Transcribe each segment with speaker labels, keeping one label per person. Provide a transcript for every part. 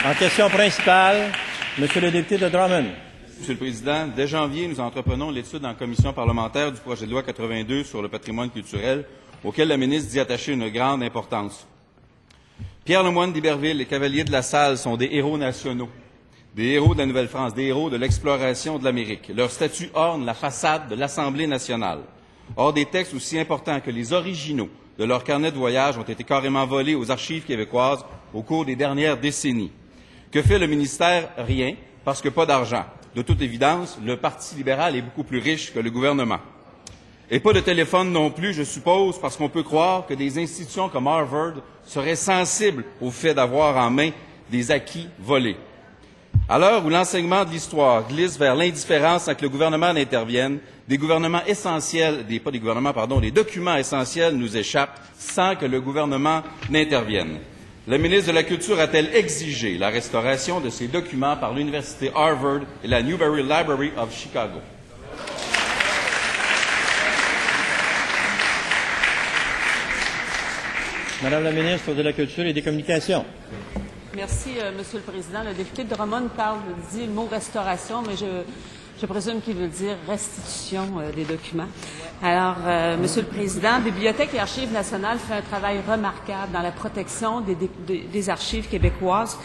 Speaker 1: En question principale, Monsieur le député de Drummond.
Speaker 2: Monsieur le Président, dès janvier, nous entreprenons l'étude en commission parlementaire du projet de loi 82 sur le patrimoine culturel, auquel la ministre dit attacher une grande importance. Pierre Lemoine d'Iberville et Cavalier de la Salle sont des héros nationaux, des héros de la Nouvelle-France, des héros de l'exploration de l'Amérique. Leur statut orne la façade de l'Assemblée nationale. Or, des textes aussi importants que les originaux de leur carnet de voyage ont été carrément volés aux archives québécoises au cours des dernières décennies. Que fait le ministère? Rien, parce que pas d'argent. De toute évidence, le Parti libéral est beaucoup plus riche que le gouvernement. Et pas de téléphone non plus, je suppose, parce qu'on peut croire que des institutions comme Harvard seraient sensibles au fait d'avoir en main des acquis volés. À l'heure où l'enseignement de l'histoire glisse vers l'indifférence sans que le gouvernement n'intervienne, des documents essentiels nous échappent sans que le gouvernement n'intervienne. La ministre de la Culture a-t-elle exigé la restauration de ces documents par l'Université Harvard et la Newberry Library of Chicago?
Speaker 1: Madame la ministre de la Culture et des Communications.
Speaker 3: Merci, Monsieur le Président. Le député de Drummond dit le mot restauration, mais je présume qu'il veut dire restitution des documents. Alors, Monsieur le Président, Bibliothèque et Archives nationales fait un travail remarquable dans la protection des archives québécoises.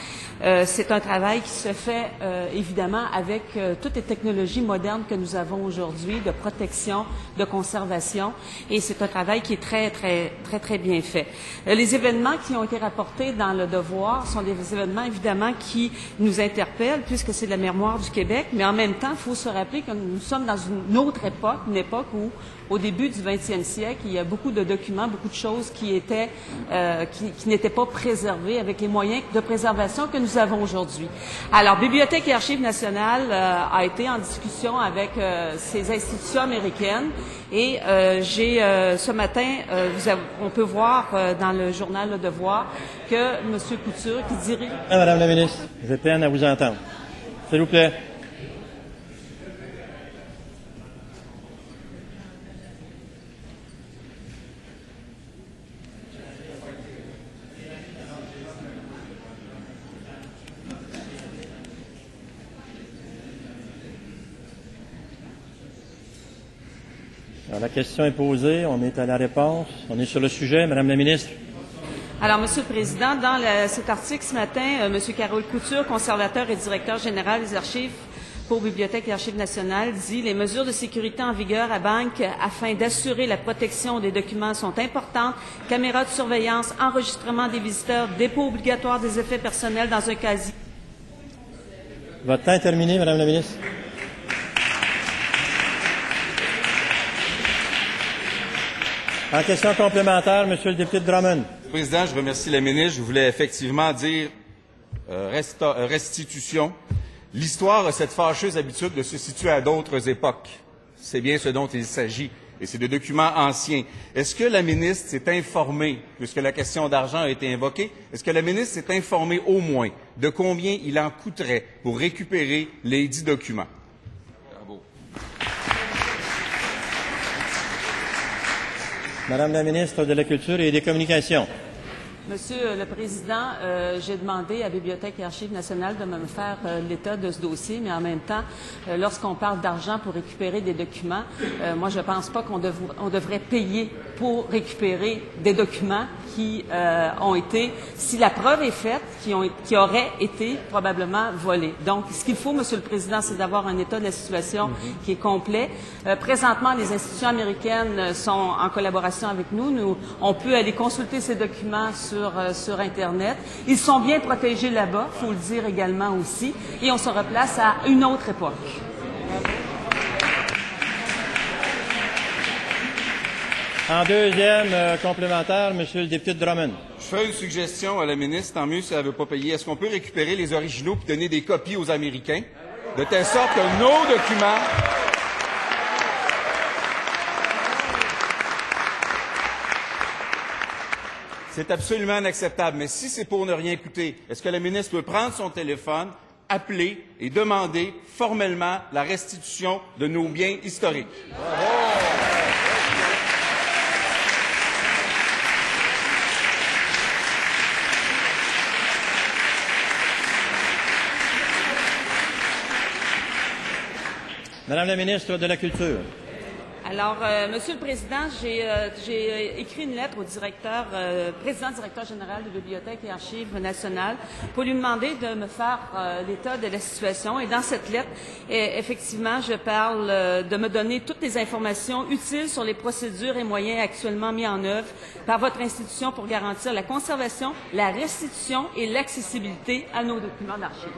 Speaker 3: C'est un travail qui se fait évidemment avec toutes les technologies modernes que nous avons aujourd'hui de protection, de conservation, et c'est un travail qui est très bien fait. Les événements qui ont été rapportés dans le Devoir sont des événements évidemment qui nous interpellent puisque c'est la mémoire du Québec, mais en même temps, il faut se rappeler que nous sommes dans une autre époque, une époque où au début du 20e siècle, il y a beaucoup de documents, beaucoup de choses qui n'étaient pas préservées avec les moyens de préservation que nous avons aujourd'hui. Alors, Bibliothèque et Archives nationales a été en discussion avec ces institutions américaines et ce matin, on peut voir dans le journal Le Devoir que M. Couture qui dirige...
Speaker 1: Madame la ministre, j'ai peine à vous entendre. S'il vous plaît. Alors, la question est posée, on est à la réponse, on est sur le sujet. Madame la ministre.
Speaker 3: Alors, Monsieur le Président, dans cet article ce matin, M. Carole Couture, conservateur et directeur général des archives pour Bibliothèque et Archives nationales, dit « Les mesures de sécurité en vigueur à Banque afin d'assurer la protection des documents sont importantes. Caméras de surveillance, enregistrement des visiteurs, dépôt obligatoire des effets personnels dans un casier. »
Speaker 1: Votre temps est terminé, Madame la ministre. En question complémentaire, Monsieur le député de Drummond.
Speaker 2: Monsieur le Président, je remercie la ministre. Je voulais effectivement dire restitution. L'histoire a cette fâcheuse habitude de se situer à d'autres époques. C'est bien ce dont il s'agit. Et c'est des documents anciens. Est-ce que la ministre s'est informée, puisque la question d'argent a été invoquée, est-ce que la ministre s'est informée au moins de combien il en coûterait pour récupérer les 10 documents? Bravo.
Speaker 1: Madame la ministre de la Culture et des Communications.
Speaker 3: Monsieur le Président, j'ai demandé à Bibliothèque et Archives nationales de me faire l'état de ce dossier, mais en même temps, lorsqu'on parle d'argent pour récupérer des documents, moi, je ne pense pas qu'on devrait payer pour récupérer des documents qui ont été, si la preuve est faite, qui auraient été probablement volés. Donc, ce qu'il faut, Monsieur le Président, c'est d'avoir un état de la situation qui est complet. Présentement, les institutions américaines sont en collaboration avec nous. On peut aller consulter ces documents sur Internet. Ils sont bien protégés là-bas, il faut le dire également aussi, et on se replace à une autre époque.
Speaker 1: En deuxième complémentaire, Monsieur le député de Drummond.
Speaker 2: Je fais une suggestion à la ministre, tant mieux si elle ne veut pas payer. Est-ce qu'on peut récupérer les originaux et donner des copies aux Américains, de telle sorte que nos documents... C'est absolument inacceptable. Mais si c'est pour ne rien coûter, est-ce que la ministre peut prendre son téléphone, appeler et demander formellement la restitution de nos biens historiques?
Speaker 1: Madame la ministre de la Culture.
Speaker 3: Alors, Monsieur le Président, j'ai écrit une lettre au président-directeur général de Bibliothèques et Archives nationales pour lui demander de me faire l'état de la situation. Et dans cette lettre, effectivement, je parle de me donner toutes les informations utiles sur les procédures et moyens actuellement mis en œuvre par votre institution pour garantir la conservation, la restitution et l'accessibilité à nos documents d'archives.